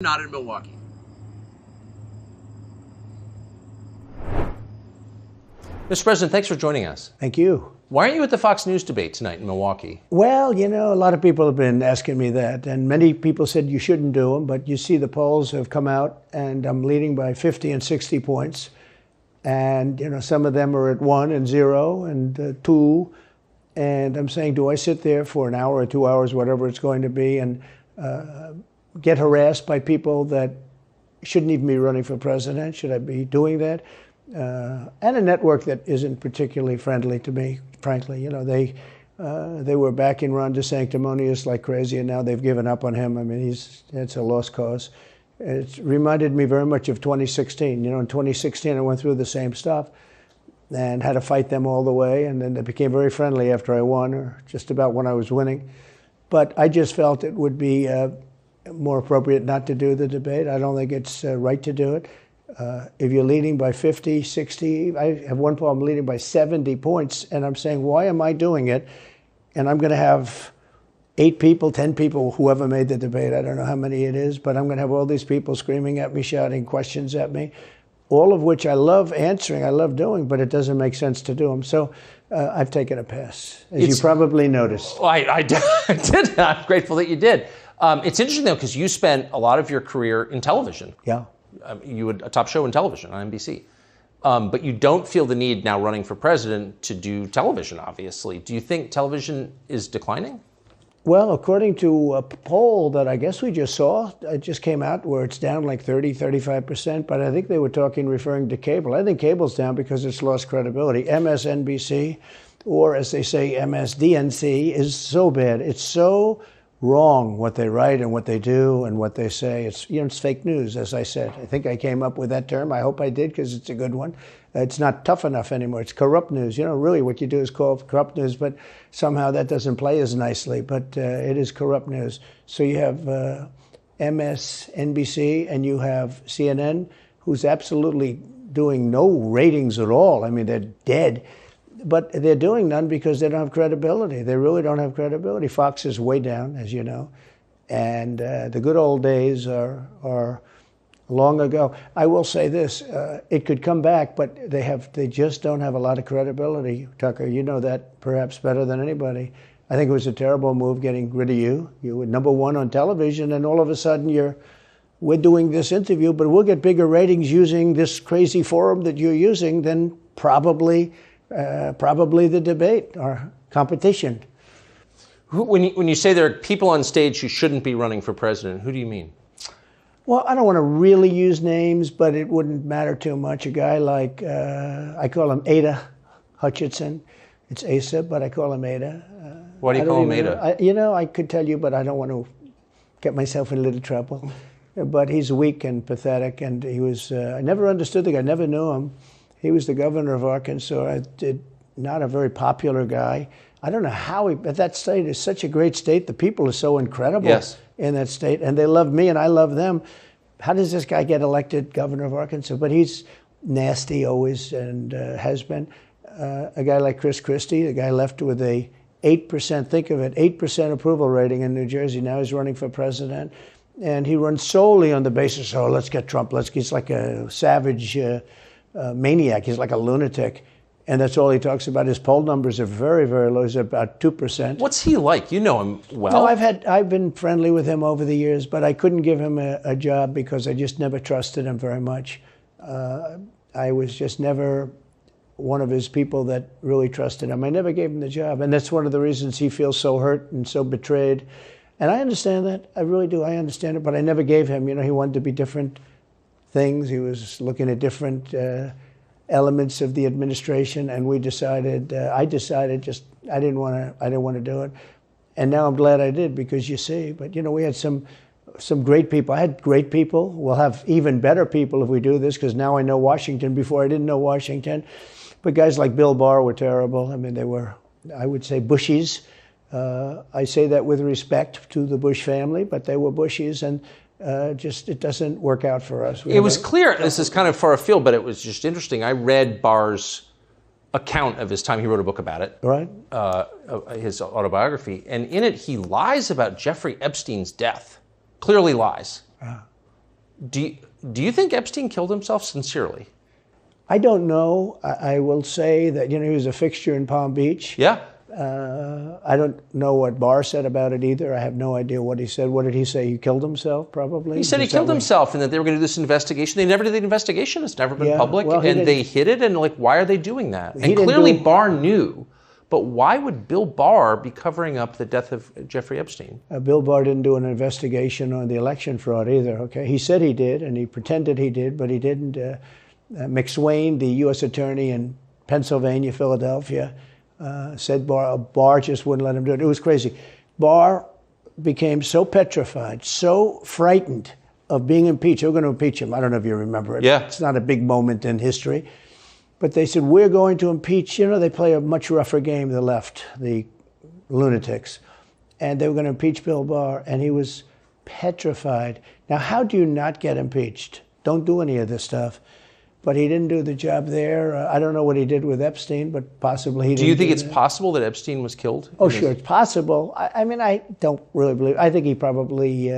Not in Milwaukee. Mr. President, thanks for joining us. Thank you. Why aren't you at the Fox News debate tonight in Milwaukee? Well, a lot of people have been asking me that, and many people said you shouldn't do them, but you see the polls have come out, and I'm leading by 50 and 60 points. And, some of them are at 1 and 0 and 2. And I'm saying, do I sit there for an hour or 2 hours, whatever it's going to be, and get harassed by people that shouldn't even be running for president? Should I be doing that? And a network that isn't particularly friendly to me, frankly. They were backing Ron DeSanctimonious like crazy, and now they've given up on him. I mean, it's a lost cause. It reminded me very much of 2016. In 2016, I went through the same stuff and had to fight them all the way, and then they became very friendly after I won, or just about when I was winning. But I just felt it would be more appropriate not to do the debate. I don't think it's right to do it. If you're leading by 50, 60, I have one problem leading by 70 points, and I'm saying, why am I doing it? And I'm going to have 8 people, 10 people, whoever made the debate, I don't know how many it is, but I'm going to have all these people screaming at me, shouting questions at me, all of which I love answering, I love doing, but it doesn't make sense to do them. So I've taken a pass, as you probably noticed. Well, I did. I'm grateful that you did. It's interesting, though, because you spent a lot of your career in television. Yeah. You had a top show in television on NBC. But you don't feel the need now running for president to do television, obviously. Do you think television is declining? Well, according to a poll that I guess we just saw, it just came out where it's down like 30, 35%, but I think they were referring to cable. I think cable's down because it's lost credibility. MSNBC, or as they say, MSDNC, is so bad. It's so wrong what they write and what they do and what they say. It's fake news, as I said. I think I came up with that term. I hope I did, because it's a good one. It's not tough enough anymore. It's corrupt news. Really what you do is call it corrupt news, but somehow that doesn't play as nicely. But it is corrupt news. So you have MSNBC and you have CNN, who's absolutely doing no ratings at all. I mean, they're dead. But they're doing none because they don't have credibility. They really don't have credibility. Fox is way down, as you know. And the good old days are long ago. I will say this, it could come back, but they just don't have a lot of credibility. Tucker, you know that perhaps better than anybody. I think it was a terrible move getting rid of you. You were number one on television, and all of a sudden we're doing this interview, but we'll get bigger ratings using this crazy forum that you're using than probably the debate or competition. When you say there are people on stage who shouldn't be running for president, who do you mean? Well, I don't want to really use names, but it wouldn't matter too much. A guy like, I call him Ada Hutchinson. It's Asa, but I call him Ada. Why do you call him Ada? I could tell you, but I don't want to get myself in a little trouble. But he's weak and pathetic, and he was, I never understood the guy, never knew him. He was the governor of Arkansas, not a very popular guy. I don't know how but that state is such a great state. The people are so incredible in that state, and they love me and I love them. How does this guy get elected governor of Arkansas? But he's nasty always, and has been. A guy like Chris Christie, the guy left with a 8%, think of it, 8% approval rating in New Jersey. Now he's running for president, and he runs solely on the basis, let's get Trump. He's like a savage maniac. He's like a lunatic. And that's all he talks about. His poll numbers are very, very low. He's about 2%. What's he like? You know him well. No, I've been friendly with him over the years, but I couldn't give him a job because I just never trusted him very much. I was just never one of his people that really trusted him. I never gave him the job. And that's one of the reasons he feels so hurt and so betrayed. And I understand that. I really do. I understand it. But I never gave him. He wanted to be different things. He was looking at different elements of the administration, and I decided I didn't want to do it. And now I'm glad I did, because you see, but we had some great people. I had great people. We'll have even better people if we do this, because now I know Washington. Before I didn't know Washington. But guys like Bill Barr were terrible. I mean, they were, I would say, Bushies. I say that with respect to the Bush family, but they were Bushies, and it doesn't work out for us. It was clear, this is kind of far afield, but it was just interesting. I read Barr's account of his time. He wrote a book about it, right? His autobiography. And in it, he lies about Jeffrey Epstein's death. Clearly lies. Do you think Epstein killed himself sincerely? I don't know. I will say that, he was a fixture in Palm Beach. Yeah. I don't know what Barr said about it either. I have no idea what he said. What did he say? He killed himself, probably? He said he killed himself and that they were going to do this investigation. They never did the investigation. It's never been public. Well, and they hid it. And why are they doing that? And clearly Barr knew. But why would Bill Barr be covering up the death of Jeffrey Epstein? Bill Barr didn't do an investigation on the election fraud either, okay? He said he did, and he pretended he did, but he didn't. McSwain, the U.S. attorney in Pennsylvania, Philadelphia, said Barr just wouldn't let him do it. It was crazy. Barr became so petrified, so frightened of being impeached. They were going to impeach him. I don't know if you remember it. Yeah. It's not a big moment in history. But they said, we're going to impeach. They play a much rougher game, the left, the lunatics. And they were going to impeach Bill Barr, and he was petrified. Now, how do you not get impeached? Don't do any of this stuff. But he didn't do the job there. I don't know what he did with Epstein, but possibly he didn't. Do you think it's possible that Epstein was killed? Oh, sure, it's possible. I mean, I don't really believe. I think he probably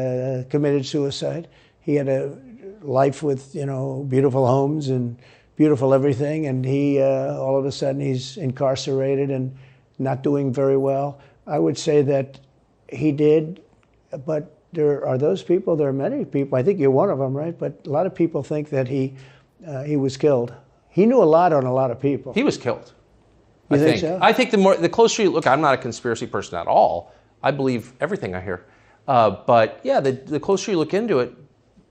committed suicide. He had a life with, beautiful homes and beautiful everything, and he all of a sudden he's incarcerated and not doing very well. I would say that he did, but there are those people. There are many people. I think you're one of them, right? But a lot of people think that he was killed. He knew a lot on a lot of people. He was killed. You think so? I think the closer you look, I'm not a conspiracy person at all. I believe everything I hear. But yeah, the closer you look into it,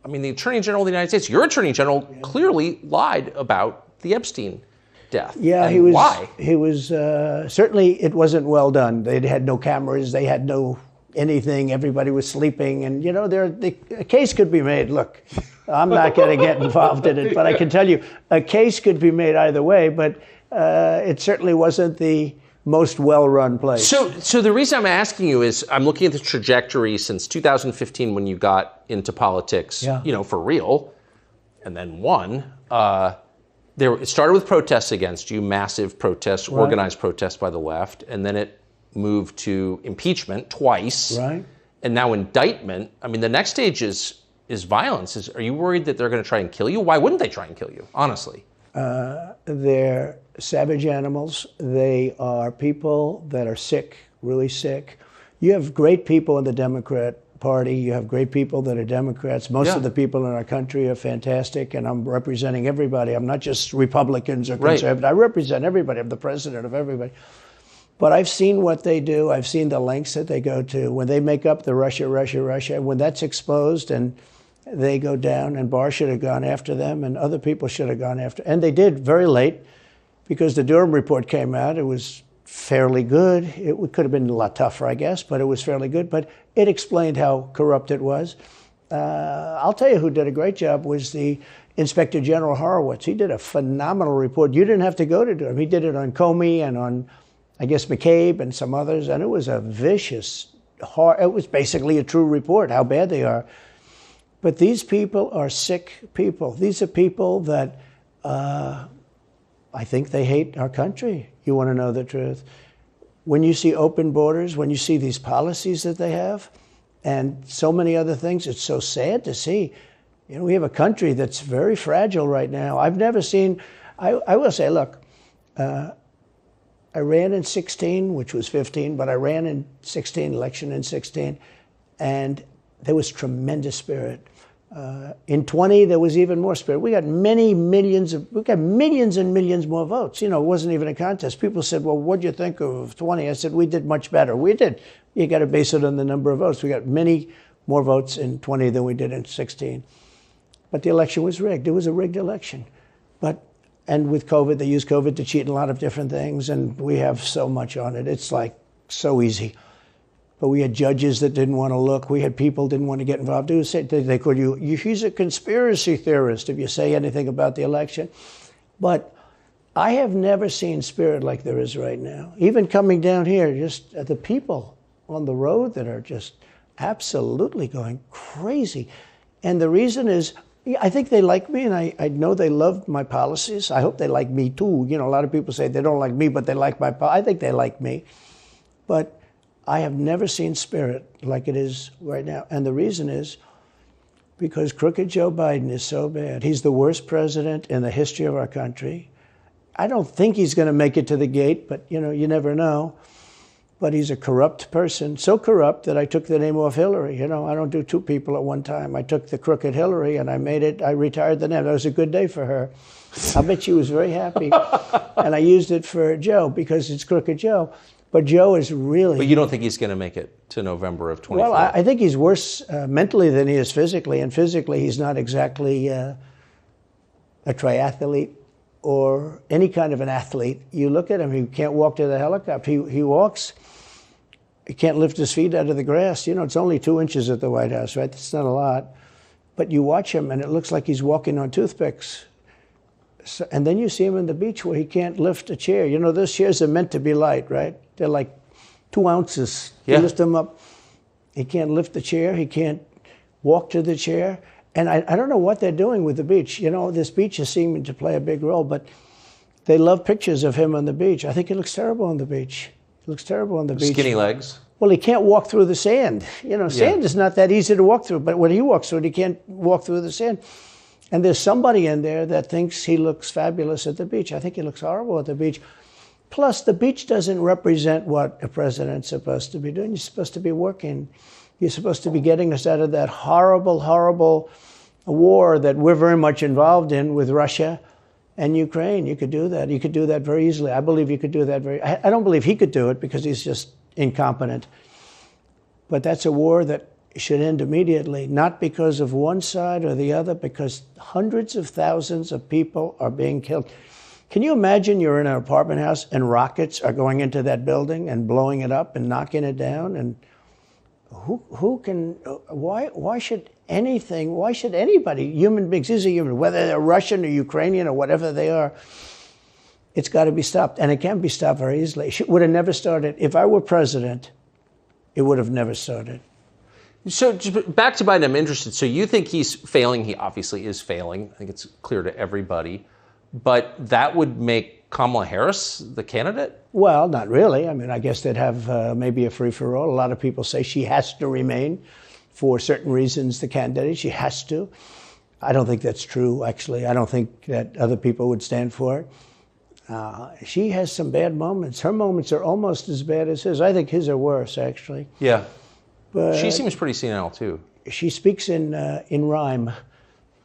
I mean, the Attorney General of the United States, your Attorney General, clearly lied about the Epstein death. Yeah, and he was. Why? He was certainly. It wasn't well done. They had no cameras. They had no anything. Everybody was sleeping, and a case could be made. Look, I'm not going to get involved in it, but I can tell you, a case could be made either way. But it certainly wasn't the most well-run place. So the reason I'm asking you is I'm looking at the trajectory since 2015 when you got into politics, for real, and then won. It started with protests against you, massive protests, right. Organized protests by the left, and then it moved to impeachment twice, right? And now indictment. I mean, the next stage is violence. Are you worried that they're going to try and kill you? Why wouldn't they try and kill you, honestly? They're savage animals. They are people that are sick, really sick. You have great people in the Democrat Party. You have great people that are Democrats. Most of the people in our country are fantastic, and I'm representing everybody. I'm not just Republicans or conservatives. Right. I represent everybody. I'm the president of everybody. But I've seen what they do. I've seen the lengths that they go to. When they make up the Russia, when that's exposed and they go down, and Barr should have gone after them, and other people should have gone after. And they did very late, because the Durham report came out. It was fairly good. It could have been a lot tougher, I guess, but it was fairly good. But it explained how corrupt it was. I'll tell you who did a great job was the Inspector General Horowitz. He did a phenomenal report. You didn't have to go to Durham. He did it on Comey and on, I guess, McCabe and some others, and it was a vicious, it was basically a true report, how bad they are. But these people are sick people. These are people that I think they hate our country. You want to know the truth. When you see open borders, when you see these policies that they have, and so many other things, it's so sad to see. We have a country that's very fragile right now. I've never seen, I will say, look, I ran in 16, which was 15, but I ran in 16, election in 16, and there was tremendous spirit. In 20, there was even more spirit. We got millions and millions more votes. It wasn't even a contest. People said, well, what'd you think of 20? I said, we did much better. We did. You got to base it on the number of votes. We got many more votes in 20 than we did in 16. But the election was rigged. It was a rigged election. And with COVID, they used COVID to cheat in a lot of different things, and we have so much on it. It's so easy. But we had judges that didn't want to look. We had people didn't want to get involved. They called you, he's a conspiracy theorist if you say anything about the election. But I have never seen spirit like there is right now. Even coming down here, just the people on the road that are just absolutely going crazy. And the reason is, I think they like me, and I know they love my policies. I hope they like me too. A lot of people say they don't like me, but they like my policies. I think they like me. But I have never seen spirit like it is right now. And the reason is, Because crooked Joe Biden is so bad. He's the worst president in the history of our country. I don't think he's going to make it to the gate, but you never know. But he's a corrupt person, so corrupt that I took the name off Hillary. I don't do two people at one time. I took the crooked Hillary and I retired the name. That was a good day for her. I bet she was very happy. And I used it for Joe because it's crooked Joe. But Joe is really... But you don't think he's going to make it to November of 24? Well, I think he's worse mentally than he is physically. And physically, he's not exactly a triathlete or any kind of an athlete. You look at him, he can't walk to the helicopter. He walks, he can't lift his feet out of the grass. It's only 2 inches at the White House, right? That's not a lot. But you watch him, and it looks like he's walking on toothpicks. So, and then you see him on the beach where he can't lift a chair. Those chairs are meant to be light, right? They're like 2 ounces. Yeah. You lift them up. He can't lift the chair. He can't walk to the chair. And I don't know what they're doing with the beach. This beach is seeming to play a big role, but they love pictures of him on the beach. I think he looks terrible on the beach. He looks terrible on the beach. Skinny legs. Well, he can't walk through the sand. Sand is not that easy to walk through, but when he walks through it, he can't walk through the sand. And there's somebody in there that thinks he looks fabulous at the beach. I think he looks horrible at the beach. Plus, the beach doesn't represent what a president's supposed to be doing. You're supposed to be working. You're supposed to be getting us out of that horrible, horrible war that we're very much involved in with Russia and Ukraine. You could do that. You could do that very easily. I believe you could do that I don't believe he could do it because he's just incompetent. But that's a war that should end immediately, not because of one side or the other, because hundreds of thousands of people are being killed. Can you imagine you're in an apartment house and rockets are going into that building and blowing it up and knocking it down? And why should anybody, human beings, these are human, whether they're Russian or Ukrainian or whatever they are, it's got to be stopped. And it can be stopped very easily. It would have never started. If I were president, it would have never started. So back to Biden, I'm interested. So you think he's failing? He obviously is failing. I think it's clear to everybody. But that would make Kamala Harris the candidate? Well, not really. I guess they'd have maybe a free-for-all. A lot of people say she has to remain for certain reasons, the candidate. She has to. I don't think that's true, actually. I don't think that other people would stand for it. She has some bad moments. Her moments are almost as bad as his. I think his are worse, actually. Yeah. But she seems pretty senile, too. She speaks in rhyme.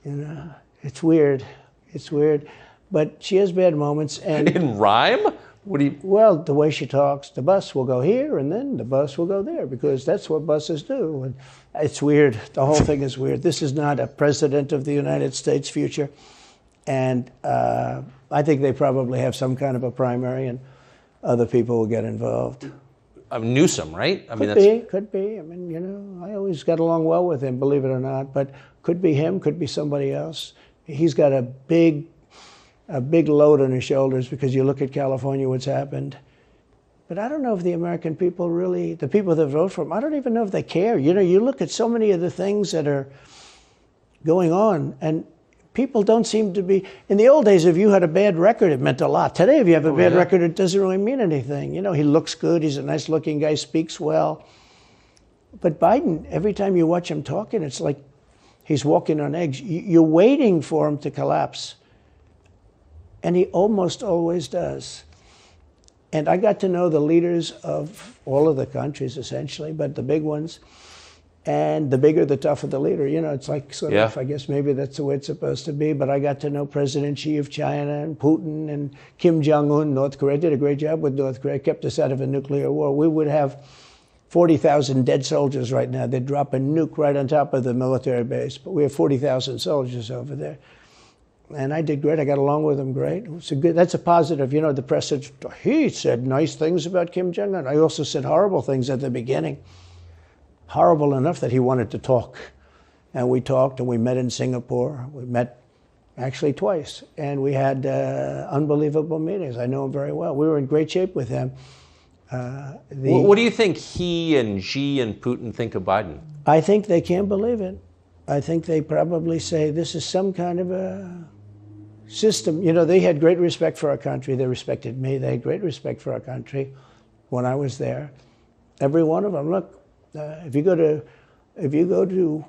It's weird. It's weird. But she has bad moments. And in rhyme? What do you... Well, the way she talks, the bus will go here and then the bus will go there because that's what buses do. And it's weird. The whole thing is weird. This is not a president of the United States future. And I think they probably have some kind of a primary and other people will get involved. Newsom, right? Could be. I always got along well with him, believe it or not. But could be him, could be somebody else. He's got a big load on his shoulders because you look at California, what's happened. But I don't know if the American people really, the people that vote for him, I don't even know if they care. You look at so many of the things that are going on, and people don't seem to be, in the old days, if you had a bad record, it meant a lot. Today, if you have a bad record, it doesn't really mean anything. He looks good, he's a nice looking guy, speaks well. But Biden, every time you watch him talking, it's like he's walking on eggs. You're waiting for him to collapse. And he almost always does. And I got to know the leaders of all of the countries, essentially, but the big ones. And the bigger, the tougher the leader. It's like sort of, I guess maybe that's the way it's supposed to be. But I got to know President Xi of China and Putin and Kim Jong-un, North Korea. Did a great job with North Korea, kept us out of a nuclear war. We would have 40,000 dead soldiers right now. They'd drop a nuke right on top of the military base. But we have 40,000 soldiers over there. And I did great. I got along with him great. That's a positive. The press said, he said nice things about Kim Jong-un. I also said horrible things at the beginning. Horrible enough that he wanted to talk. And we talked and we met in Singapore. We met actually twice. And we had unbelievable meetings. I know him very well. We were in great shape with him. What do you think he and Xi and Putin think of Biden? I think they can't believe it. I think they probably say this is some kind of a system. They had great respect for our country. They respected me. They had great respect for our country when I was there. Every one of them. Look, if you go to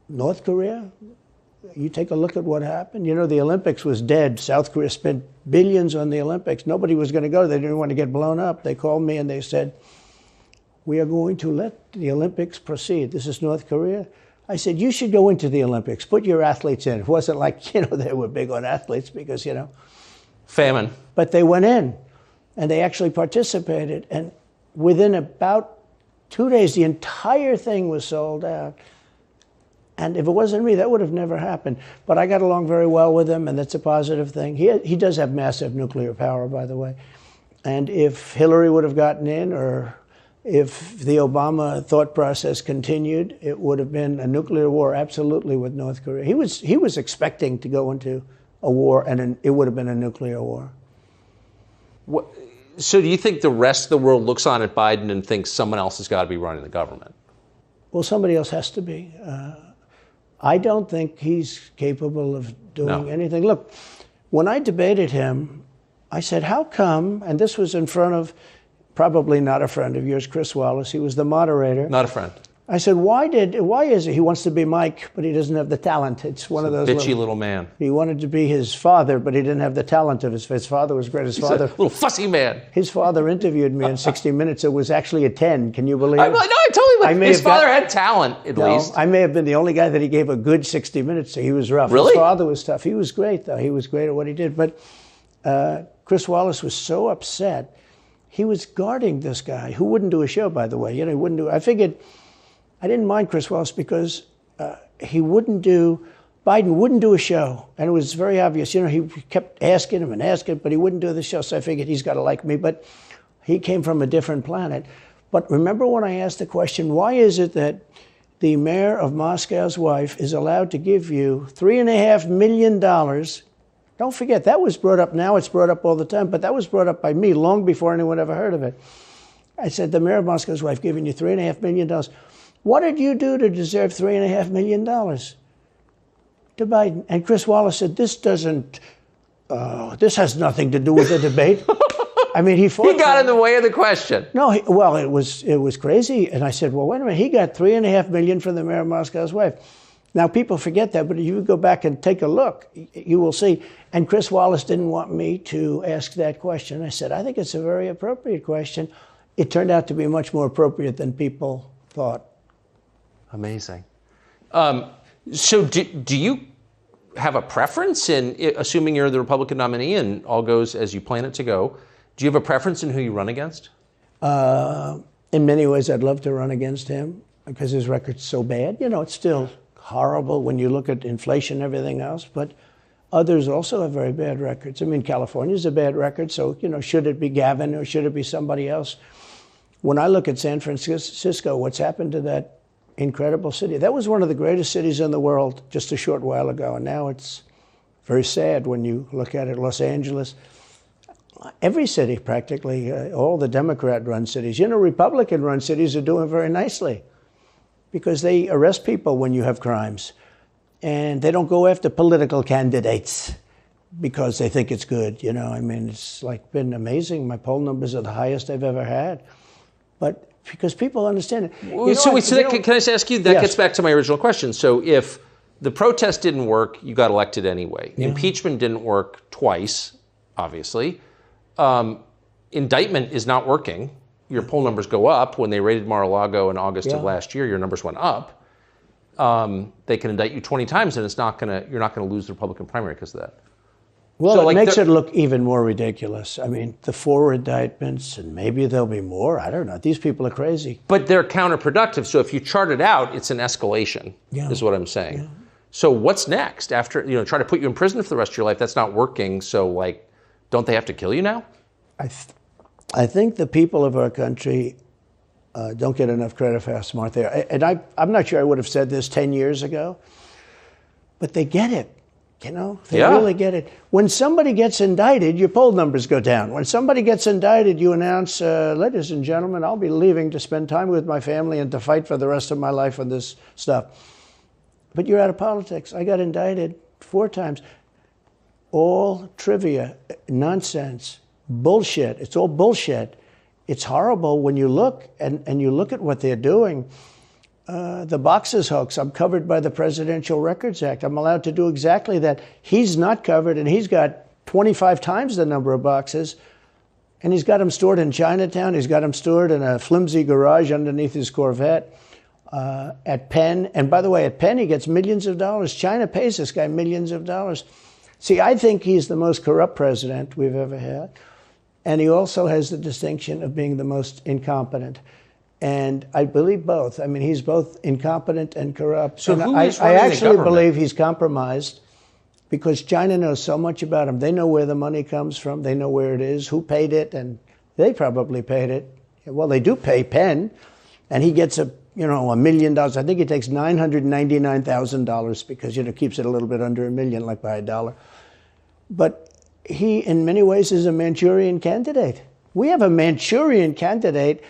North Korea, you take a look at what happened. You know, the Olympics was dead. South Korea spent billions on the Olympics. Nobody was going to go. They didn't want to get blown up. They called me and they said, we are going to let the Olympics proceed. This is North Korea. I said, you should go into the Olympics. Put your athletes in. It wasn't like, they were big on athletes because, famine. But they went in and they actually participated. And within about 2 days, the entire thing was sold out. And if it wasn't me, that would have never happened. But I got along very well with him, and that's a positive thing. He does have massive nuclear power, by the way. And if Hillary would have gotten in, or if the Obama thought process continued, it would have been a nuclear war, absolutely, with North Korea. He was expecting to go into a war, and it would have been a nuclear war. So do you think the rest of the world looks on at Biden and thinks someone else has got to be running the government? Well, somebody else has to be. I don't think he's capable of doing anything. Look, when I debated him, I said, how come, and this was in front of probably not a friend of yours, Chris Wallace. He was the moderator. Not a friend. I said, why is it he wants to be Mike, but he doesn't have the talent? It's one of those bitchy little man. He wanted to be his father, but he didn't have the talent of his father was great. His father, a little fussy man. His father interviewed me in 60 Minutes. It was actually a 10. Can you believe it? No, I totally believe his father had talent, at least. I may have been the only guy that he gave a good 60 Minutes to. He was rough. Really? His father was tough. He was great, though. He was great at what he did. But Chris Wallace was so upset. He was guarding this guy who wouldn't do a show, by the way. He wouldn't do. I figured I didn't mind Chris Wallace because Biden wouldn't do a show. And it was very obvious. He kept asking him and asking, but he wouldn't do the show. So I figured he's got to like me. But he came from a different planet. But remember when I asked the question, why is it that the mayor of Moscow's wife is allowed to give you $3.5 million? Don't forget, that was brought up. Now it's brought up all the time, but that was brought up by me long before anyone ever heard of it. I said, the mayor of Moscow's wife giving you $3.5 million. What did you do to deserve $3.5 million? To Biden. And Chris Wallace said, this has nothing to do with the debate. I mean, he got in the way of the question. No, it was crazy. And I said, well, wait a minute. He got $3.5 million from the mayor of Moscow's wife. Now, people forget that, but if you go back and take a look, you will see. And Chris Wallace didn't want me to ask that question. I said, I think it's a very appropriate question. It turned out to be much more appropriate than people thought. Amazing. So do you have a preference in, assuming you're the Republican nominee and all goes as you plan it to go, do you have a preference in who you run against? In many ways, I'd love to run against him because his record's so bad. It's still horrible when you look at inflation and everything else, but others also have very bad records. I mean, California's a bad record, so, should it be Gavin or should it be somebody else? When I look at San Francisco, what's happened to that incredible city? That was one of the greatest cities in the world just a short while ago, and now it's very sad when you look at it. Los Angeles, every city practically, all the Democrat-run cities. Republican-run cities are doing very nicely because they arrest people when you have crimes. And they don't go after political candidates because they think it's good. It's been amazing. My poll numbers are the highest I've ever had. But because people understand it. Can I just ask you, that gets back to my original question. So if the protest didn't work, you got elected anyway. Yeah. Impeachment didn't work twice, obviously. Indictment is not working. Your poll numbers go up. When they raided Mar-a-Lago in August of last year, your numbers went up. They can indict you 20 times, and you're not going to lose the Republican primary because of that. Well, so it makes it look even more ridiculous. I mean, the 4 indictments, and maybe there'll be more. I don't know. These people are crazy. But they're counterproductive. So if you chart it out, it's an escalation, is what I'm saying. Yeah. So what's next? After, try to put you in prison for the rest of your life, that's not working. So, don't they have to kill you now? I think the people of our country don't get enough credit for how smart they are. And I'm not sure I would have said this 10 years ago, but they get it. They really get it. When somebody gets indicted, your poll numbers go down. When somebody gets indicted, you announce, ladies and gentlemen, I'll be leaving to spend time with my family and to fight for the rest of my life on this stuff. But you're out of politics. I got indicted 4 times. All trivia, nonsense, bullshit. It's all bullshit. It's horrible when you look and you look at what they're doing. the boxes hoax. I'm covered by the Presidential Records Act. I'm allowed to do exactly that. He's not covered, and he's got 25 times the number of boxes, and he's got them stored in Chinatown. He's got them stored in a flimsy garage underneath his Corvette at Penn. And by the way, at Penn, he gets millions of dollars. China pays this guy millions of dollars. See, I think he's the most corrupt president we've ever had. And he also has the distinction of being the most incompetent. And I believe both. I mean, he's both incompetent and corrupt. So and who I is running the actually government? believe he's compromised because China knows so much about him. They know where the money comes from. They know where it is, who paid it, and they probably paid it. Well, they do pay Penn, and he gets $1 million. I think he takes $999,000 because, keeps it a little bit under $1 million, like by $1. But he, in many ways, is a Manchurian candidate. We have a Manchurian candidate,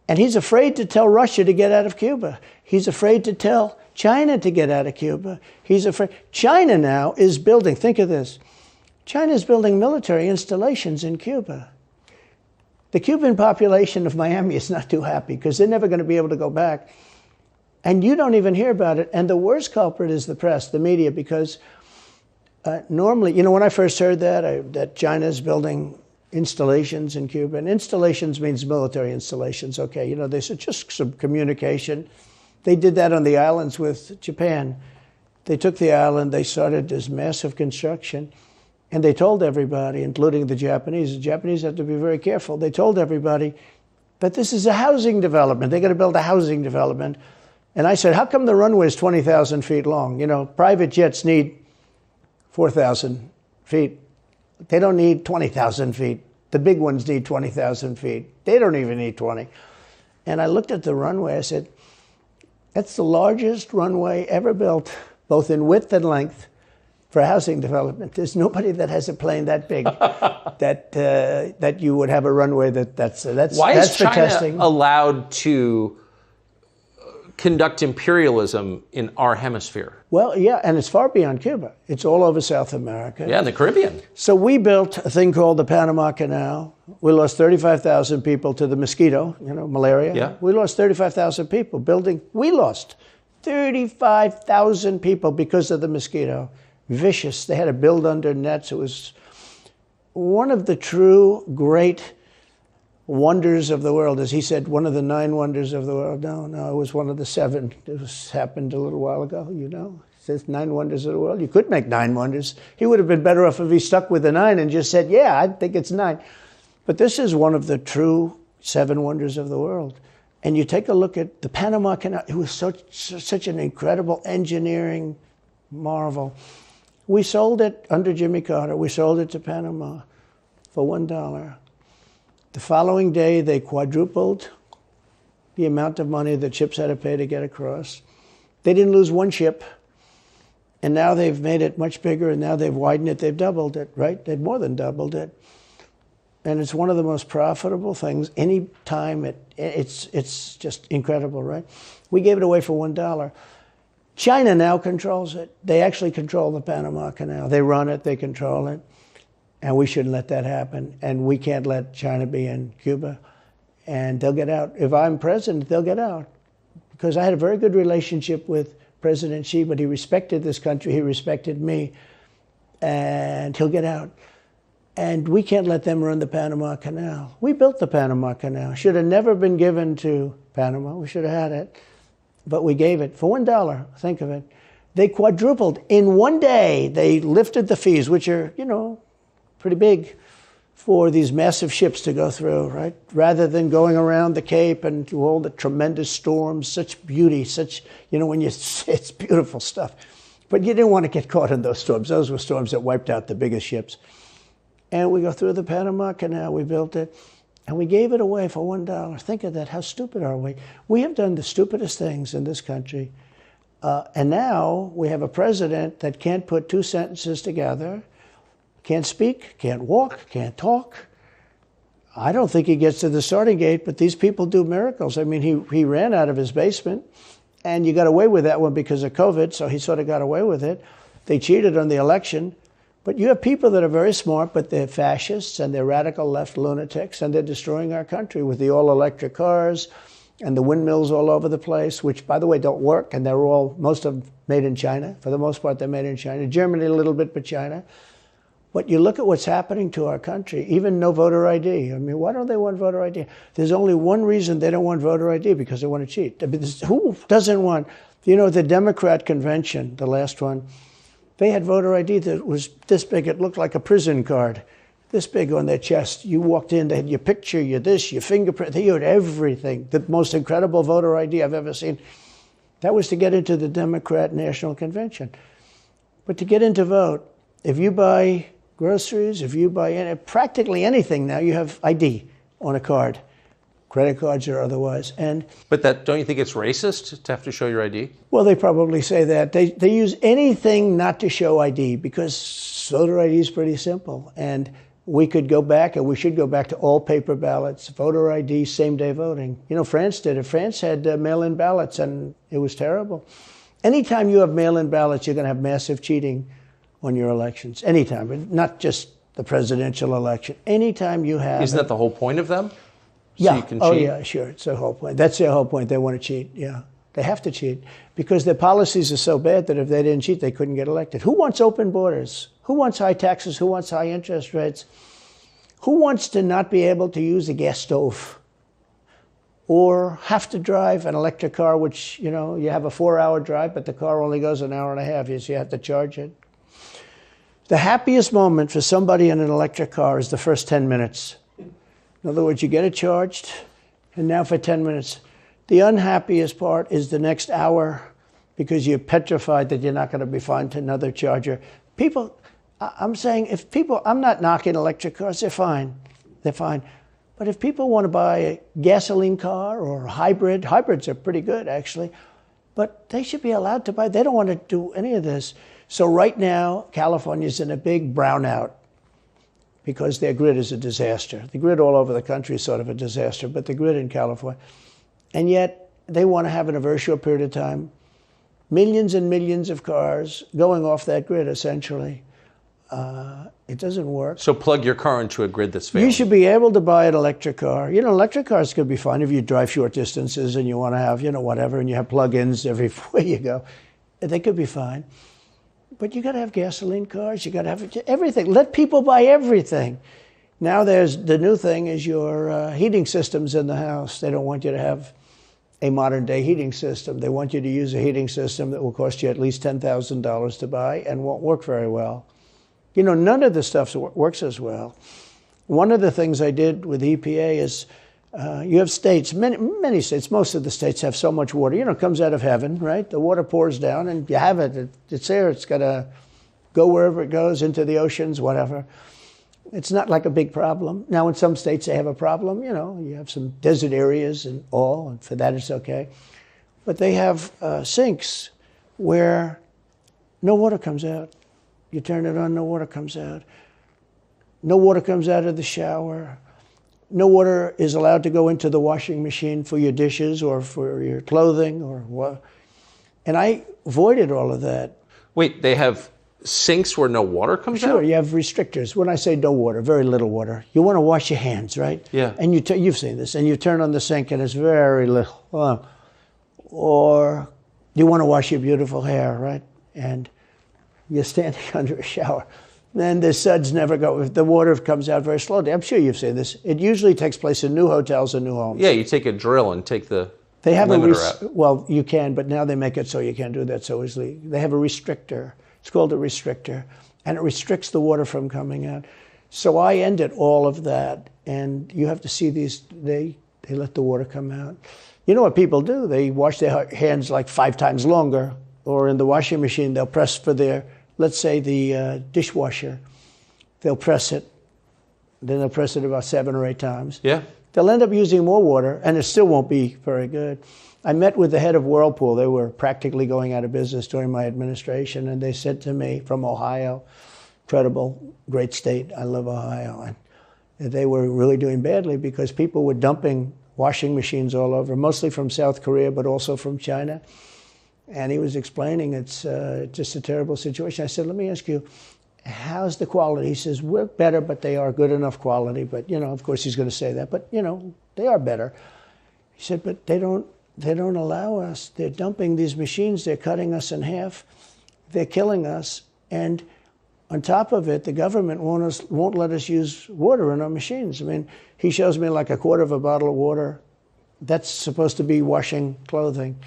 and he's afraid to tell Russia to get out of Cuba. He's afraid to tell China to get out of Cuba. He's afraid. China now is building, think of this, China is building military installations in Cuba. The Cuban population of Miami is not too happy because they're never going to be able to go back. And you don't even hear about it. And the worst culprit is the press, the media, because normally, when I first heard that China's building installations in Cuba, and installations means military installations, okay, they said just some communication. They did that on the islands with Japan. They took the island, they started this massive construction, and they told everybody, including the Japanese have to be very careful. They told everybody that this is a housing development. They're going to build a housing development. And I said, how come the runway is 20,000 feet long? Private jets need 4,000 feet. They don't need 20,000 feet. The big ones need 20,000 feet. They don't even need 20. And I looked at the runway. I said, that's the largest runway ever built, both in width and length, for housing development. There's nobody that has a plane that big that you would have a runway that's Why is for China testing. allowed to conduct imperialism in our hemisphere? Well, yeah, and it's far beyond Cuba. It's all over South America. Yeah, in the Caribbean. So we built a thing called the Panama Canal. We lost 35,000 people to the mosquito, malaria. Yeah. We lost 35,000 people building. We lost 35,000 people because of the mosquito. Vicious. They had to build under nets. It was one of the true great wonders of the world. As he said, one of the 9 wonders of the world. No, it was one of the 7. It happened a little while ago, It says 9 wonders of the world. You could make 9 wonders. He would have been better off if he stuck with the 9 and just said, yeah, I think it's 9. But this is one of the true 7 wonders of the world. And you take a look at the Panama Canal. It was such an incredible engineering marvel. We sold it under Jimmy Carter. We sold it to Panama for $1. The following day, they quadrupled the amount of money that ships had to pay to get across. They didn't lose one ship. And now they've made it much bigger, and now they've widened it. They've doubled it, right? They've more than doubled it. And it's one of the most profitable things. Any time it's just incredible, right? We gave it away for $1. China now controls it. They actually control the Panama Canal. They run it, they control it. And we shouldn't let that happen. And we can't let China be in Cuba. And they'll get out. If I'm president, they'll get out. Because I had a very good relationship with President Xi, but he respected this country, he respected me, and he'll get out. And we can't let them run the Panama Canal. We built the Panama Canal. Should have never been given to Panama. We should have had it. But we gave it for $1. Think of it. They quadrupled. In one day, they lifted the fees, which are, pretty big, for these massive ships to go through, right? Rather than going around the Cape and through all the tremendous storms, such beauty, it's beautiful stuff. But you didn't want to get caught in those storms. Those were storms that wiped out the biggest ships. And we go through the Panama Canal, we built it, and we gave it away for $1. Think of that, how stupid are we? We have done the stupidest things in this country. And now we have a president that can't put 2 sentences together, can't speak, can't walk, can't talk. I don't think he gets to the starting gate, but these people do miracles. I mean, he ran out of his basement, and you got away with that one because of COVID, so he sort of got away with it. They cheated on the election. But you have people that are very smart, but they're fascists, and they're radical left lunatics, and they're destroying our country with the all-electric cars and the windmills all over the place, which, by the way, don't work, and they're all, most of them made in China. For the most part, they're made in China. Germany a little bit, but China. But you look at what's happening to our country, even no voter ID. I mean, why don't they want voter ID? There's only one reason they don't want voter ID, because they want to cheat. I mean, who doesn't want, the Democrat convention, the last one, they had voter ID that was this big. It looked like a prison card, this big on their chest. You walked in, they had your picture, your this, your fingerprint, they had everything. The most incredible voter ID I've ever seen. That was to get into the Democrat National Convention. But to get into vote, if you buy groceries, if you buy practically anything now, you have ID on a card, credit cards or otherwise. But don't you think it's racist to have to show your ID? Well, they probably say that. They use anything not to show ID, because voter ID is pretty simple. And we could go back, and we should go back to all paper ballots, voter ID, same-day voting. France did it. France had mail-in ballots, and it was terrible. Anytime you have mail-in ballots, you're going to have massive cheating on your elections. Anytime, not just the presidential election. Anytime you have... Isn't that the whole point of them? So yeah. you can cheat? Oh, yeah, sure. It's the whole point. That's their whole point. They want to cheat, yeah. They have to cheat, because their policies are so bad that if they didn't cheat, they couldn't get elected. Who wants open borders? Who wants high taxes? Who wants high interest rates? Who wants to not be able to use a gas stove? Or have to drive an electric car, which, you have a 4-hour drive, but the car only goes an hour and a half, so you have to charge it. The happiest moment for somebody in an electric car is the first 10 minutes. In other words, you get it charged, and now for 10 minutes. The unhappiest part is the next hour, because you're petrified that you're not going to be found another charger. People, I'm saying, I'm not knocking electric cars, they're fine. They're fine. But if people want to buy a gasoline car or a hybrid, hybrids are pretty good, actually, but they should be allowed to buy. They don't want to do any of this. So right now, California's in a big brownout, because their grid is a disaster. The grid all over the country is sort of a disaster, but the grid in California. And yet, they want to have, in a very short period of time, millions and millions of cars going off that grid, essentially. It doesn't work. So plug your car into a grid that's failing. You should be able to buy an electric car. Electric cars could be fine if you drive short distances and you want to have, whatever, and you have plug-ins everywhere you go. They could be fine. But you got to have gasoline cars. You got to have everything. Let people buy everything. Now the new thing is your heating systems in the house. They don't want you to have a modern-day heating system. They want you to use a heating system that will cost you at least $10,000 to buy and won't work very well. None of the stuff works as well. One of the things I did with EPA is you have states, many states, most of the states have so much water. It comes out of heaven, right? The water pours down and you have it. It's there. It's got to go wherever it goes, into the oceans, whatever. It's not like a big problem. Now, in some states, they have a problem. You have some desert areas and all, and for that, it's okay. But they have sinks where no water comes out. You turn it on, no water comes out. No water comes out of the shower. No water is allowed to go into the washing machine for your dishes or for your clothing or what. And I avoided all of that. Wait, they have sinks where no water comes out? Sure, you have restrictors. When I say no water, very little water. You want to wash your hands, right? Yeah. And you've seen this, and you turn on the sink and it's very little. Or you want to wash your beautiful hair, right? And you're standing under a shower. Then the suds never go. The water comes out very slowly. I'm sure you've seen this. It usually takes place in new hotels and new homes. Yeah, you take a drill and take the They have limiter out. Well, you can, but now they make it so you can't do that so easily. They have a restrictor. It's called a restrictor, and it restricts the water from coming out. So I ended all of that, and you have to see these. They let the water come out. You know what people do? They wash their hands like 5 times longer, or in the washing machine they'll press for their. Let's say the dishwasher, they'll press it, then they'll press it about 7 or 8 times. Yeah. They'll end up using more water, and it still won't be very good. I met with the head of Whirlpool. They were practically going out of business during my administration, and they said to me, from Ohio, incredible, great state, I love Ohio, and they were really doing badly because people were dumping washing machines all over, mostly from South Korea, but also from China. And he was explaining it's just a terrible situation. I said, let me ask you, how's the quality? He says, we're better, but they are good enough quality. But, of course he's going to say that. But, they are better. He He said, but they don't allow us. They're dumping these machines. They're cutting us in half. They're killing us. And on top of it, the government won't let us use water in our machines. I mean, he shows me like a quarter of a bottle of water. That's supposed to be washing clothing.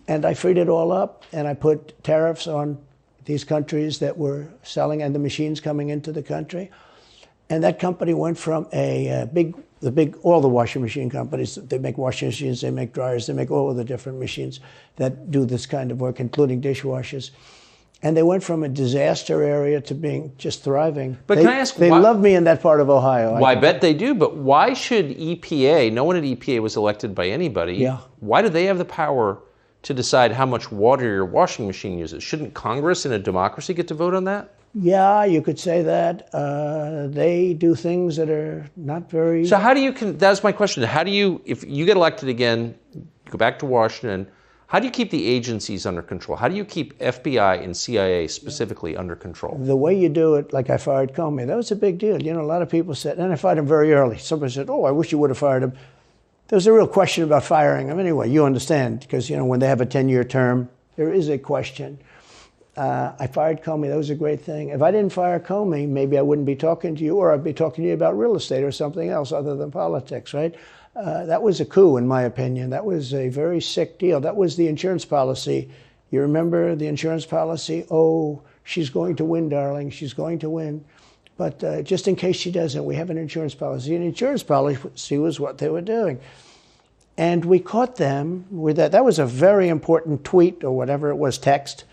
And I freed it all up, and I put tariffs on these countries that were selling and the machines coming into the country. And that company went from all the washing machine companies, they make washing machines, they make dryers, they make all of the different machines that do this kind of work, including dishwashers. And they went from a disaster area to being just thriving. But can I ask, they love me in that part of Ohio. Well, I bet they do, but why should EPA, no one at EPA was elected by anybody, why do they have the power to decide how much water your washing machine uses? Shouldn't Congress in a democracy get to vote on that? Yeah, you could say that. They do things that are not very... So how do you, that's my question, how do you, if you get elected again, go back to Washington, how do you keep the agencies under control? How do you keep FBI and CIA specifically under control? The way you do it, like I fired Comey, that was a big deal. You know, a lot of people said, and I fired him very early. Somebody said, oh, I wish you would have fired him. There was a real question about firing him. Anyway, you understand, because, you know, when they have a 10-year term, there is a question. I fired Comey. That was a great thing. If I didn't fire Comey, maybe I wouldn't be talking to you, or I'd be talking to you about real estate or something else other than politics, right? That was a coup, in my opinion. That was a very sick deal. That was the insurance policy. You remember the insurance policy? Oh, she's going to win, darling. She's going to win. But just in case she doesn't, we have an insurance policy. An insurance policy was what they were doing. And we caught them with that. That was a very important tweet or whatever it was, text.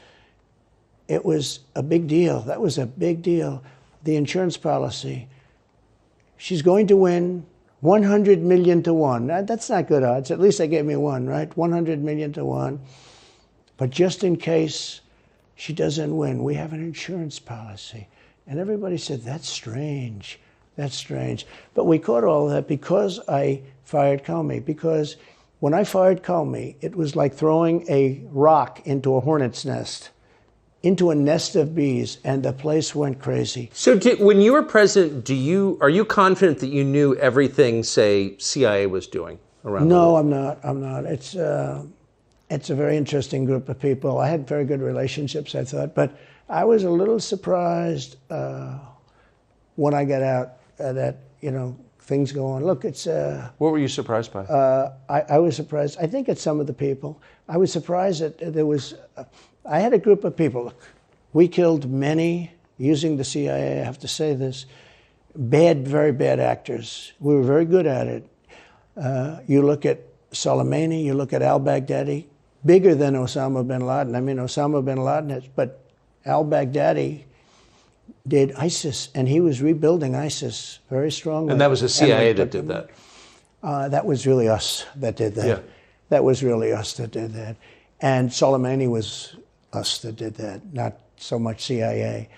It was a big deal. That was a big deal. The insurance policy. She's going to win 100 million to 1. That's not good odds. At least they gave me one, right? 100 million to 1. But just in case she doesn't win, we have an insurance policy. And everybody said, that's strange. That's strange. But we caught all of that because I fired Comey. Because when I fired Comey, it was like throwing a rock into a hornet's nest, into a nest of bees, and the place went crazy. So when you were president, are you confident that you knew everything, say, CIA was doing around the world? No, I'm not. It's a very interesting group of people. I had very good relationships, I thought, but I was a little surprised when I got out that, you know, things go on. Look, it's... What were you surprised by? I was surprised. I think it's some of the people. I was surprised that there was... I had a group of people. Look, we killed many, using the CIA, I have to say this, very bad actors. We were very good at it. You look at Soleimani, you look at al-Baghdadi, bigger than Osama bin Laden. I mean, Osama bin Laden, but al-Baghdadi did ISIS, and he was rebuilding ISIS very strongly. And that was the CIA that did that? That was really us that did that. Yeah. That was really us that did that. And Soleimani was us that did that, not so much CIA.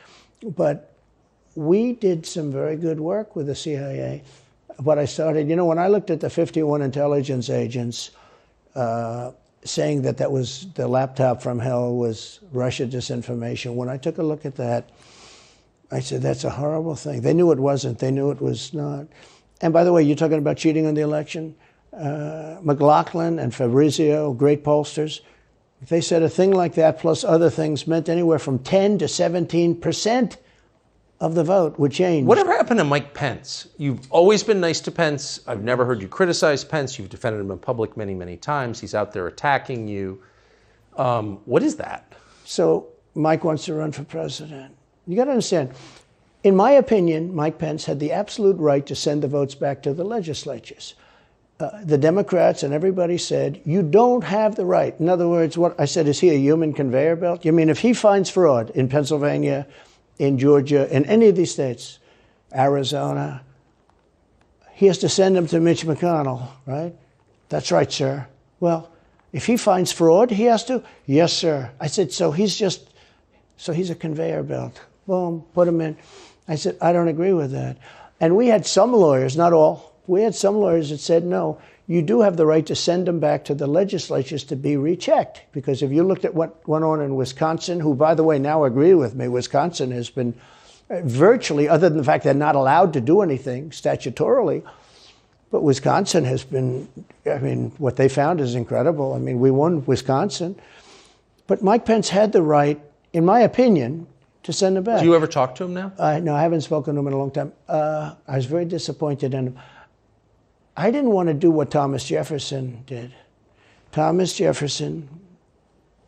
But we did some very good work with the CIA. What I started, you know, when I looked at the 51 intelligence agents saying that was the laptop from hell was Russia disinformation, when I took a look at that, I said, that's a horrible thing. They knew it wasn't. They knew it was not. And by the way, you're talking about cheating on the election? McLaughlin and Fabrizio, great pollsters, they said a thing like that plus other things meant anywhere from 10 to 17% of the vote would change. Whatever happened to Mike Pence? You've always been nice to Pence. I've never heard you criticize Pence. You've defended him in public many, many times. He's out there attacking you. What is that? So Mike wants to run for president. You got to understand, in my opinion, Mike Pence had the absolute right to send the votes back to the legislatures. The Democrats and everybody said, you don't have the right. In other words, what I said, is he a human conveyor belt? You mean if he finds fraud in Pennsylvania, in Georgia, in any of these states, Arizona, he has to send them to Mitch McConnell, right? That's right, sir. Well, if he finds fraud, he has to? Yes, sir. I said, so he's a conveyor belt. Boom, put him in. I said, I don't agree with that. And we had some lawyers, not all, we had some lawyers that said, no, you do have the right to send them back to the legislatures to be rechecked. Because if you looked at what went on in Wisconsin, who, by the way, now agree with me, Wisconsin has been virtually, other than the fact they're not allowed to do anything statutorily, But Wisconsin has been, I mean, what they found is incredible. I mean, we won Wisconsin. But Mike Pence had the right, in my opinion, to send him back. Do you ever talk to him now? No, I haven't spoken to him in a long time. I was very disappointed in him. I didn't want to do what Thomas Jefferson did. Thomas Jefferson,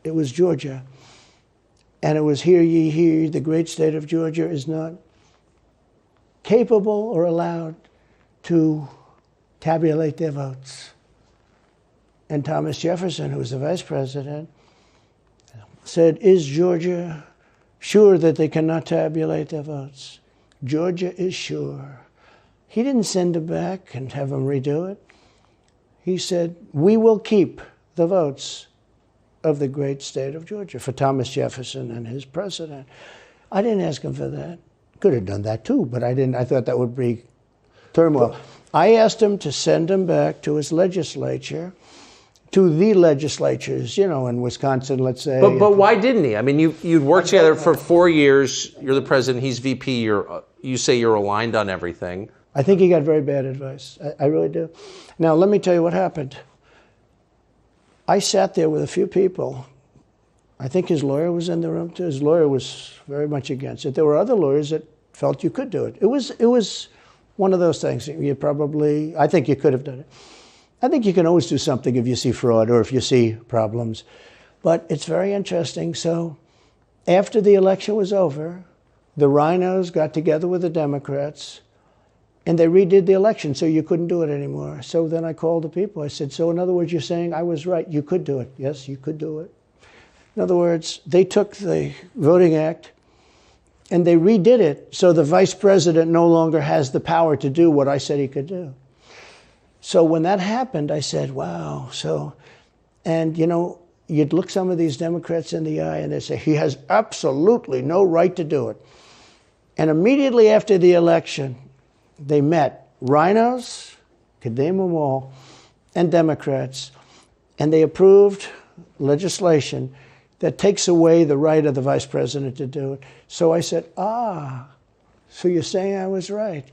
it was Georgia. And it was, hear ye, hear ye, the great state of Georgia is not capable or allowed to tabulate their votes. And Thomas Jefferson, who was the vice president, said, is Georgia sure that they cannot tabulate their votes? Georgia is sure. He didn't send it back and have them redo it. He said, we will keep the votes of the great state of Georgia for Thomas Jefferson and his president. I didn't ask him for that. Could have done that too, but I didn't. I thought that would be turmoil. I asked him to send him back to his legislature, to the legislatures, you know, in Wisconsin, let's say. But why didn't he? I mean, you'd worked together for 4 years. You're the president. He's VP. You say you're aligned on everything. I think he got very bad advice. I really do. Now, let me tell you what happened. I sat there with a few people. I think his lawyer was in the room too. His lawyer was very much against it. There were other lawyers that felt you could do it. It was one of those things. I think you could have done it. I think you can always do something if you see fraud or if you see problems. But it's very interesting. So after the election was over, the rhinos got together with the Democrats and they redid the election, so you couldn't do it anymore. So then I called the people. I said, so in other words, you're saying I was right. You could do it. Yes, you could do it. In other words, they took the Voting Act and they redid it so the vice president no longer has the power to do what I said he could do. So when that happened, I said, wow. And you know, you'd look some of these Democrats in the eye and they'd say, he has absolutely no right to do it. And immediately after the election, they met rhinos, could name them all, and Democrats, and they approved legislation that takes away the right of the vice president to do it. So I said, so you're saying I was right.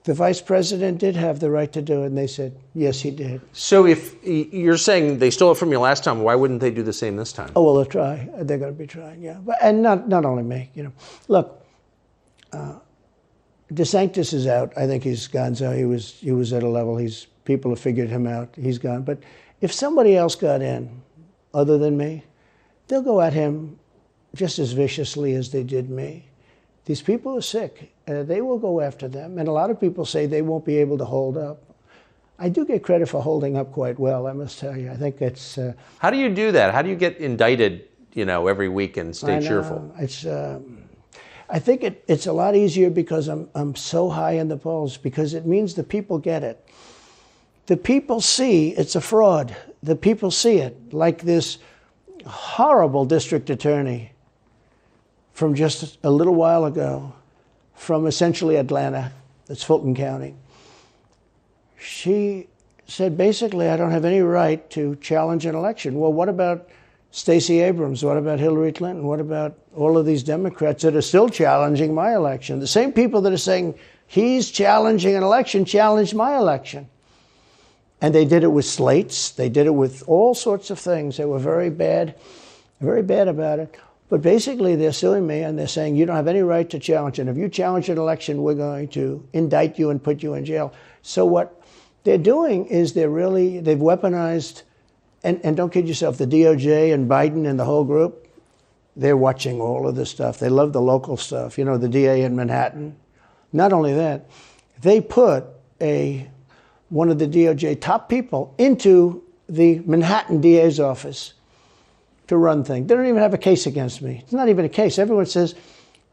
The vice president did have the right to do it, and they said, yes, he did. So if you're saying they stole it from you last time, why wouldn't they do the same this time? Oh, well, they'll try. They're going to be trying, yeah. And not only me, you know. Look, DeSantis is out. I think he's gone. So he was at a level. People have figured him out. He's gone. But if somebody else got in, other than me, they'll go at him just as viciously as they did me. These people are sick. They will go after them. And a lot of people say they won't be able to hold up. I do get credit for holding up quite well, I must tell you. I think it's... How do you do that? How do you get indicted, you know, every week and stay cheerful? I think it's a lot easier because I'm so high in the polls, because it means the people get it. The people see it's a fraud. The people see it. Like this horrible district attorney from just a little while ago, from essentially Atlanta, that's Fulton County. She said, basically, I don't have any right to challenge an election. Well, what about Stacey Abrams? What about Hillary Clinton? What about all of these Democrats that are still challenging my election? The same people that are saying he's challenging an election challenged my election. And they did it with slates. They did it with all sorts of things. They were very bad about it. But basically, they're suing me and they're saying you don't have any right to challenge it. If you challenge an election, we're going to indict you and put you in jail. So what they're doing is they've weaponized. And don't kid yourself, the DOJ and Biden and the whole group, they're watching all of this stuff. They love the local stuff. You know, the DA in Manhattan. Not only that, they put one of the DOJ top people into the Manhattan DA's office to run things. They don't even have a case against me. It's not even a case. Everyone says,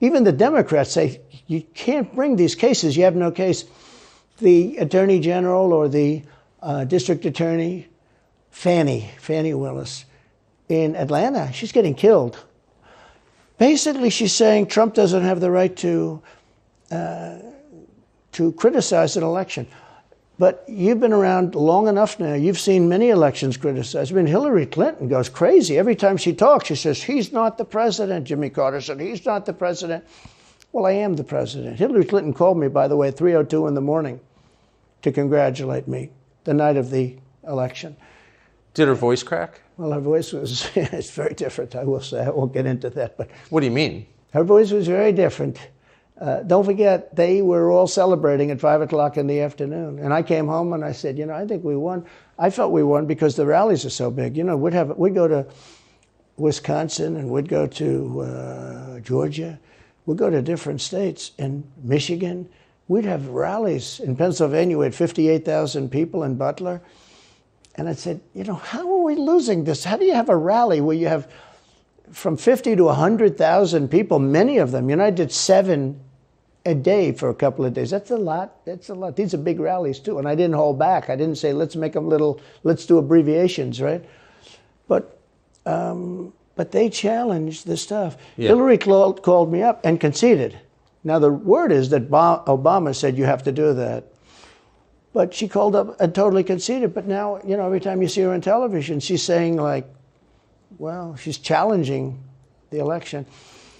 even the Democrats say, you can't bring these cases. You have no case. The Attorney General or the District Attorney, Fannie Willis in Atlanta, she's getting killed. Basically, she's saying Trump doesn't have the right to criticize an election. But you've been around long enough now. You've seen many elections criticized. I mean, Hillary Clinton goes crazy. Every time she talks, she says, he's not the president. Jimmy Carter said, he's not the president. Well, I am the president. Hillary Clinton called me, by the way, at 3:02 in the morning. to congratulate me the night of the election. Did her voice crack? Well, her voice was it's very different, I will say. I won't get into that. But what do you mean? Her voice was very different. Don't forget, they were all celebrating at 5 o'clock in the afternoon. And I came home and I said, I think we won. I felt we won because the rallies are so big. We'd go to Wisconsin and we'd go to Georgia. We'd go to different states. In Michigan, we'd have rallies. In Pennsylvania, we had 58,000 people in Butler. And I said, how are we losing this? How do you have a rally where you have from 50 to 100,000 people, many of them? I did 7 a day for a couple of days. That's a lot. That's a lot. These are big rallies, too. And I didn't hold back. I didn't say, let's make them let's do abbreviations, right? But they challenged the stuff. Yeah. Hillary called me up and conceded. Now, the word is that Obama said you have to do that. But she called up and totally conceded. But now, every time you see her on television, she's saying, she's challenging the election.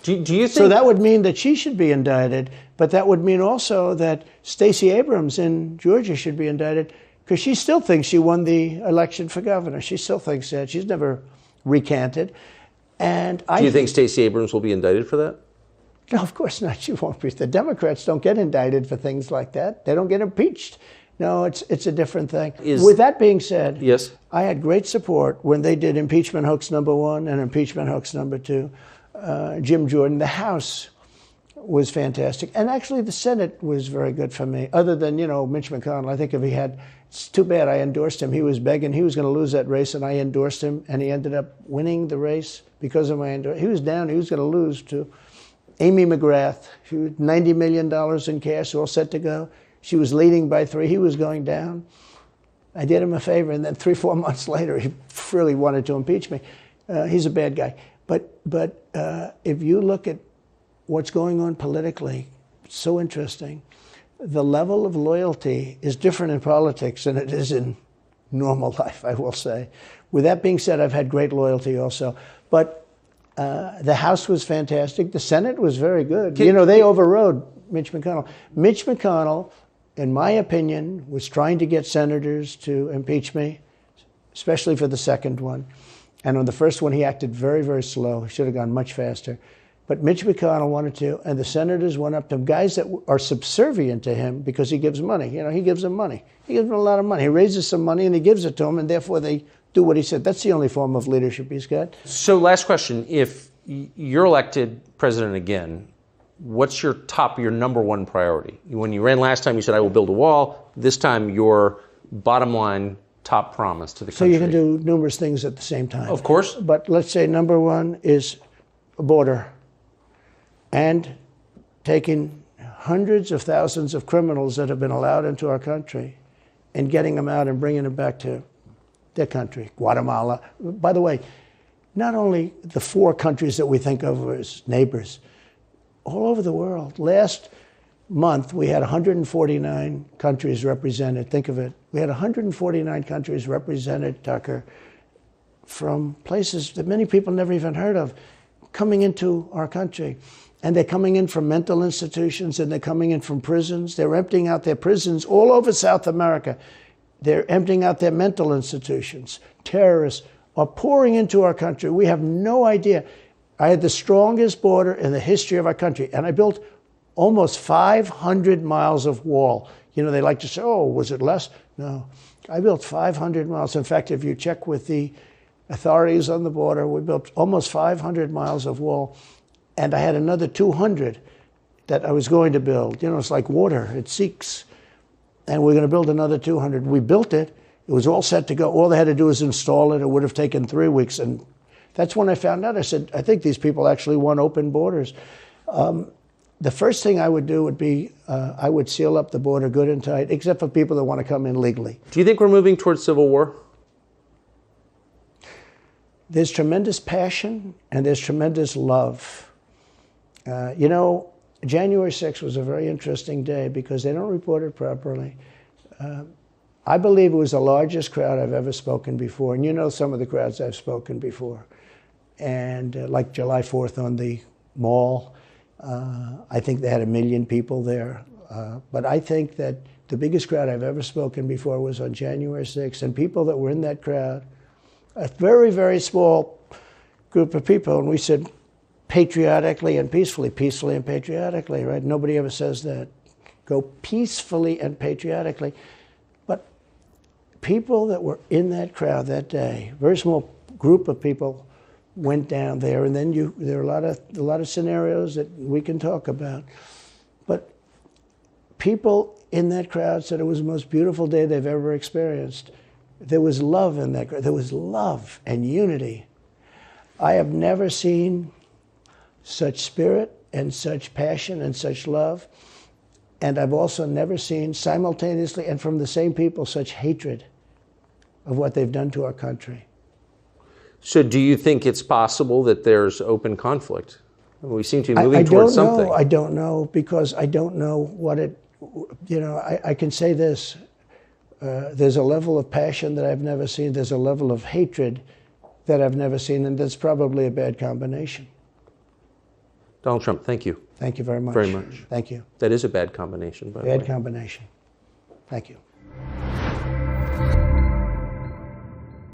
Do you think... So that would mean that she should be indicted, but that would mean also that Stacey Abrams in Georgia should be indicted, because she still thinks she won the election for governor. She still thinks that. She's never recanted. And do you think Stacey Abrams will be indicted for that? No, of course not. She won't be. The Democrats don't get indicted for things like that. They don't get impeached. No, it's a different thing. With that being said, yes, I had great support when they did impeachment hoax number 1 and impeachment hoax number 2. Jim Jordan, the House was fantastic. And actually the Senate was very good for me, other than, Mitch McConnell. I think it's too bad I endorsed him. He was begging, he was going to lose that race, and I endorsed him, and he ended up winning the race because of my endorsement. He was down, he was going to lose to Amy McGrath. She was $90 million in cash, all set to go. She was leading by 3. He was going down. I did him a favor, and then 3-4 months later, he really wanted to impeach me. He's a bad guy. But if you look at what's going on politically, it's so interesting. The level of loyalty is different in politics than it is in normal life, I will say. With that being said, I've had great loyalty also. But the House was fantastic. The Senate was very good. They overrode Mitch McConnell. Mitch McConnell, in my opinion, was trying to get senators to impeach me, especially for the second one. And on the first one, he acted very, very slow. He should have gone much faster. But Mitch McConnell wanted to, and the senators went up to him, guys that are subservient to him because he gives money. He gives them money. He gives them a lot of money. He raises some money and he gives it to them, and therefore they do what he said. That's the only form of leadership he's got. So last question. If you're elected president again, what's your number 1 priority? When you ran last time, you said, I will build a wall. This time, your bottom line top promise to the country. So you can do numerous things at the same time. Of course. But let's say number 1 is a border, and taking hundreds of thousands of criminals that have been allowed into our country and getting them out and bringing them back to their country, Guatemala. By the way, not only the 4 countries that we think of as neighbors, all over the world. Last month, we had 149 countries represented. Think of it. We had 149 countries represented, Tucker, from places that many people never even heard of, coming into our country. And they're coming in from mental institutions, and they're coming in from prisons. They're emptying out their prisons all over South America. They're emptying out their mental institutions. Terrorists are pouring into our country. We have no idea. I had the strongest border in the history of our country, and I built almost 500 miles of wall. They like to say, oh, was it less? No. I built 500 miles. In fact, if you check with the authorities on the border, we built almost 500 miles of wall, and I had another 200 that I was going to build. It's like water. It seeks. And we're going to build another 200. We built it. It was all set to go. All they had to do was install it. It would have taken 3 weeks. And that's when I found out. I said, I think these people actually want open borders. The first thing I would do would be I would seal up the border good and tight, except for people that want to come in legally. Do you think we're moving towards civil war? There's tremendous passion and there's tremendous love. January 6th was a very interesting day because they don't report it properly. I believe it was the largest crowd I've ever spoken before. And some of the crowds I've spoken before. And like July 4th on the Mall, I think they had 1 million people there. But I think that the biggest crowd I've ever spoken before was on January 6th, and people that were in that crowd, a very, very small group of people, and we said patriotically and peacefully and patriotically, right? Nobody ever says that. Go peacefully and patriotically. But people that were in that crowd that day, very small group of people went down there, and then there are a lot of scenarios that we can talk about. But people in that crowd said it was the most beautiful day they've ever experienced. There was love in that crowd. There was love and unity. I have never seen such spirit and such passion and such love. And I've also never seen simultaneously and from the same people such hatred of what they've done to our country. So do you think it's possible that there's open conflict? We seem to be moving towards something. I don't know, because I don't know what it, I can say this. There's a level of passion that I've never seen. There's a level of hatred that I've never seen, and that's probably a bad combination. Donald Trump, thank you. Thank you very much. Very much. Thank you. That is a bad combination, by the way. Bad combination. Thank you.